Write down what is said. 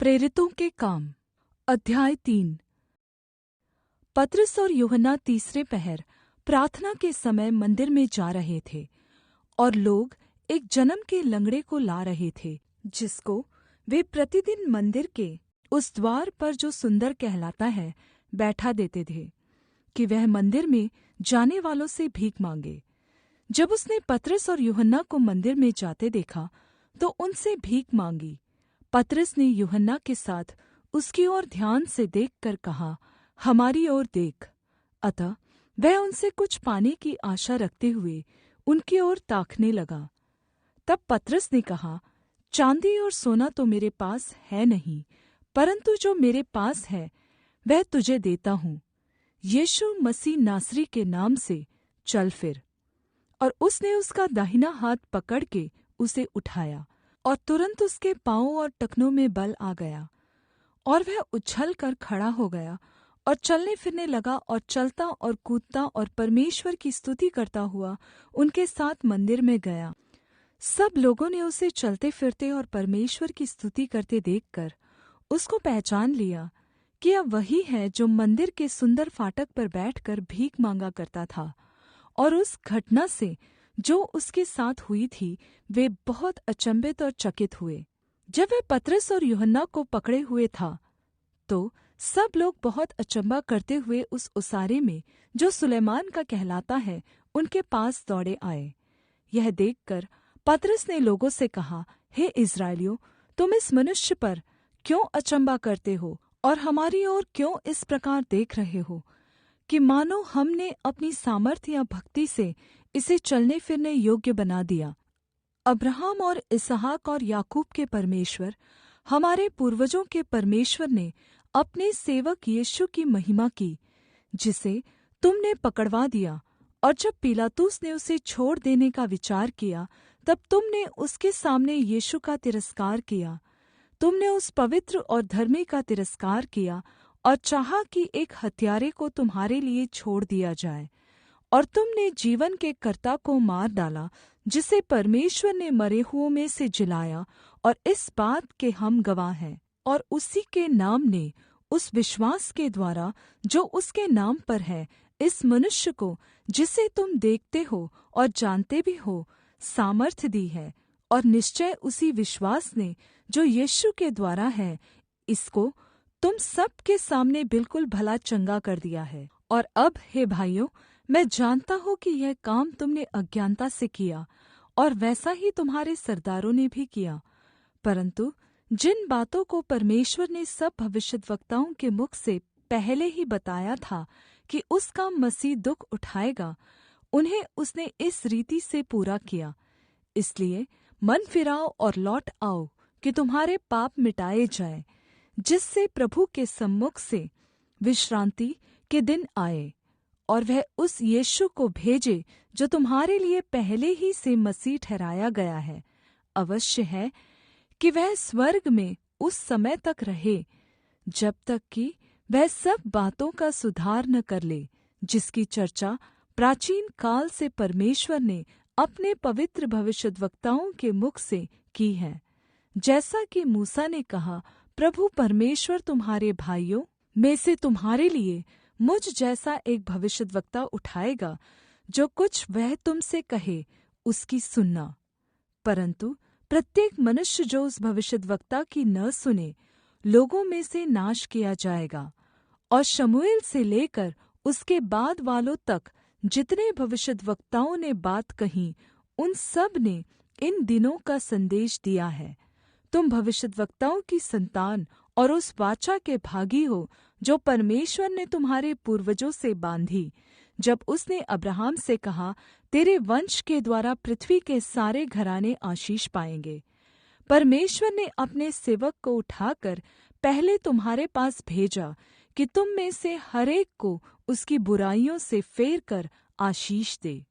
प्रेरितों के काम अध्याय 3। पतरस और यूहन्ना तीसरे पहर प्रार्थना के समय मंदिर में जा रहे थे, और लोग एक जन्म के लंगड़े को ला रहे थे, जिसको वे प्रतिदिन मंदिर के उस द्वार पर जो सुंदर कहलाता है बैठा देते थे, कि वह मंदिर में जाने वालों से भीख मांगे। जब उसने पतरस और यूहन्ना को मंदिर में जाते देखा, तो उनसे भीख मांगी। पतरस ने यूहन्ना के साथ उसकी ओर ध्यान से देखकर कहा, हमारी ओर देख। अतः वह उनसे कुछ पाने की आशा रखते हुए उनकी ओर ताकने लगा। तब पतरस ने कहा, चाँदी और सोना तो मेरे पास है नहीं, परन्तु जो मेरे पास है वह तुझे देता हूँ। यीशु मसीह नासरी के नाम से चल फिर। और उसने उसका दाहिना हाथ पकड़ के उसे उठाया, और तुरन्त उसके पाँवों और टखनों में बल आ गया, और वह उछल कर खड़ा हो गया और चलने फिरने लगा, और चलता और कूदता और परमेश्वर की स्तुति करता हुआ उनके साथ मंदिर में गया। सब लोगों ने उसे चलते फिरते और परमेश्वर की स्तुति करते देखकर उसको पहचान लिया कि यह वही है जो मंदिर के सुंदर फाटक पर बैठकर भीख मांगा करता था। और उस घटना से जो उसके साथ हुई थी, वे बहुत अचंभित और चकित हुए। जब वह पतरस और यूहन्ना को पकड़े हुए था, तो सब लोग बहुत अचम्भा करते हुए उस उसारे में जो सुलैमान का कहलाता है उनके पास दौड़े आए। यह देखकर पतरस ने लोगों से कहा, हे इस्राएलियों, तुम इस मनुष्य पर क्यों अचम्भा करते हो और हमारी ओर क्यों इस प्रकार देख रहे हो, कि मानो हमने अपनी सामर्थ्य या भक्ति से इसे चलने फिरने योग्य बना दिया। अब्राहम और इसहाक और याकूब के परमेश्वर, हमारे पूर्वजों के परमेश्वर ने अपने सेवक यीशु की महिमा की, जिसे तुमने पकड़वा दिया। और जब पिलातुस ने उसे छोड़ देने का विचार किया, तब तुमने उसके सामने यीशु का तिरस्कार किया। तुमने उस पवित्र और धर्मी का तिरस्कार किया और चाहा कि एक हत्यारे को तुम्हारे लिए छोड़ दिया जाए। और तुमने जीवन के कर्ता को मार डाला, जिसे परमेश्वर ने मरे हुओं में से जिलाया, और इस बात के हम गवाह हैं। और उसी के नाम ने, उस विश्वास के द्वारा जो उसके नाम पर है, इस मनुष्य को, जिसे तुम देखते हो और जानते भी हो, सामर्थ्य दी है। और निश्चय उसी विश्वास ने जो यीशु के द्वारा है, इसको तुम सब के सामने बिल्कुल भला चंगा कर दिया है। और अब हे भाइयों, मैं जानता हूँ कि यह काम तुमने अज्ञानता से किया, और वैसा ही तुम्हारे सरदारों ने भी किया। परन्तु जिन बातों को परमेश्वर ने सब भविष्यद्वक्ताओं के मुख से पहले ही बताया था कि उसका मसीह दुख उठाएगा, उन्हें उसने इस रीति से पूरा किया। इसलिए मन फिराओ और लौट आओ, कि तुम्हारे पाप मिटाए जाए, जिससे प्रभु के सम्मुख से विश्रांति के दिन आए। और वह उस यीशु को भेजे जो तुम्हारे लिए पहले ही से मसीह ठहराया गया है। अवश्य है कि वह स्वर्ग में उस समय तक रहे, जब तक कि वह सब बातों का सुधार न कर ले, जिसकी चर्चा प्राचीन काल से परमेश्वर ने अपने पवित्र भविष्यद्वक्ताओं के मुख से की है। जैसा कि मूसा ने कहा, प्रभु परमेश्वर तुम्हारे भाइयों में से तुम्हारे लिए मुझ जैसा एक भविष्यद्वक्ता उठाएगा, जो कुछ वह तुमसे कहे उसकी सुनना। परन्तु प्रत्येक मनुष्य जो उस भविष्यद्वक्ता की न सुने, लोगों में से नाश किया जाएगा। और शमूएल से लेकर उसके बाद वालों तक जितने भविष्यद्वक्ताओं ने बात कही, उन सब ने इन दिनों का संदेश दिया है। तुम भविष्यद्वक्ताओं की संतान और उस वाचा के भागी हो, जो परमेश्वर ने तुम्हारे पूर्वजों से बांधी, जब उसने अब्राहम से कहा, तेरे वंश के द्वारा पृथ्वी के सारे घराने आशीष पाएंगे। परमेश्वर ने अपने सेवक को उठाकर पहले तुम्हारे पास भेजा, कि तुम में से हर एक को उसकी बुराइयों से फेर कर आशीष दे।